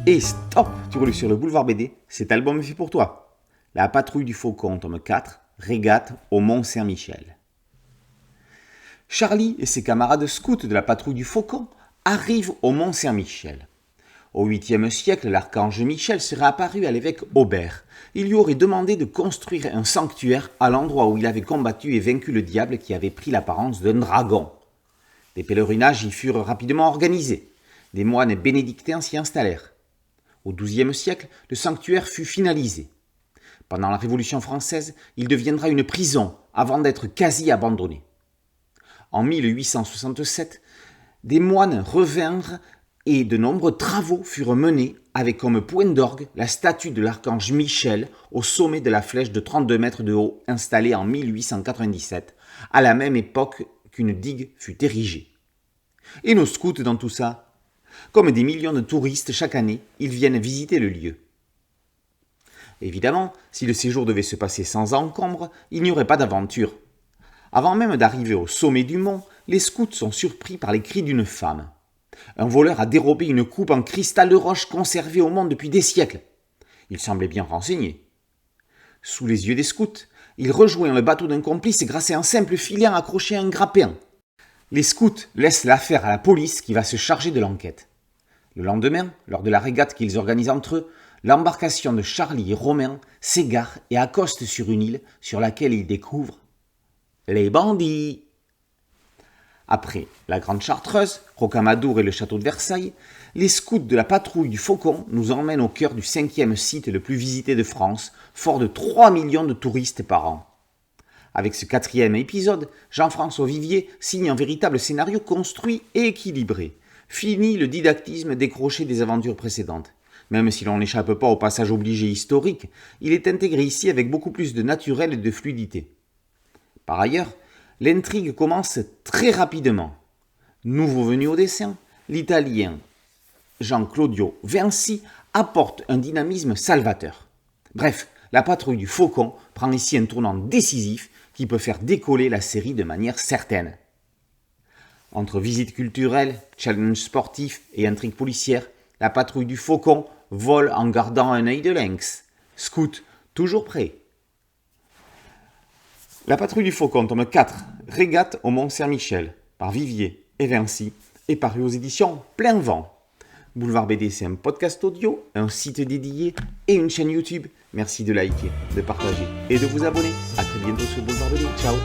Et stop, tu roules sur le boulevard BD, cet album est fait pour toi. La patrouille du Faucon, tome 4, régate au Mont Saint-Michel. Charlie et ses camarades scouts de la patrouille du Faucon arrivent au Mont Saint-Michel. Au 8e siècle, l'archange Michel serait apparu à l'évêque Aubert. Il lui aurait demandé de construire un sanctuaire à l'endroit où il avait combattu et vaincu le diable qui avait pris l'apparence d'un dragon. Des pèlerinages y furent rapidement organisés. Des moines bénédictins s'y installèrent. Au XIIe siècle, le sanctuaire fut finalisé. Pendant la Révolution française, il deviendra une prison avant d'être quasi abandonné. En 1867, des moines revinrent et de nombreux travaux furent menés avec comme point d'orgue la statue de l'archange Michel au sommet de la flèche de 32 mètres de haut installée en 1897, à la même époque qu'une digue fut érigée. Et nos scouts dans tout ça? Comme des millions de touristes chaque année, ils viennent visiter le lieu. Évidemment, si le séjour devait se passer sans encombre, il n'y aurait pas d'aventure. Avant même d'arriver au sommet du mont, les scouts sont surpris par les cris d'une femme. Un voleur a dérobé une coupe en cristal de roche conservée au monde depuis des siècles. Il semblait bien renseigné. Sous les yeux des scouts, il rejoint le bateau d'un complice grâce à un simple filet accroché à un grappin. Les scouts laissent l'affaire à la police qui va se charger de l'enquête. Le lendemain, lors de la régate qu'ils organisent entre eux, l'embarcation de Charlie et Romain s'égare et accoste sur une île sur laquelle ils découvrent les bandits. Après la Grande Chartreuse, Rocamadour et le château de Versailles, les scouts de la patrouille du Faucon nous emmènent au cœur du 5e site le plus visité de France, fort de 3 millions de touristes par an. Avec ce 4e épisode, Jean-François Vivier signe un véritable scénario construit et équilibré. Fini le didactisme décroché des aventures précédentes. Même si l'on n'échappe pas au passage obligé historique, il est intégré ici avec beaucoup plus de naturel et de fluidité. Par ailleurs, l'intrigue commence très rapidement. Nouveau venu au dessin, l'Italien Jean-Claudio Vinci apporte un dynamisme salvateur. Bref, la patrouille du Faucon prend ici un tournant décisif qui peut faire décoller la série de manière certaine. Entre visites culturelles, challenge sportifs et intrigues policières, la patrouille du Faucon vole en gardant un œil de lynx. Scout, toujours prêt. La patrouille du Faucon, tome 4, régate au Mont Saint-Michel, par Vivier et Vinci, est paru aux éditions Plein Vent. Boulevard BD, c'est un podcast audio, un site dédié et une chaîne YouTube. Merci de liker, de partager et de vous abonner. A très bientôt sur Boulevard BD. Ciao.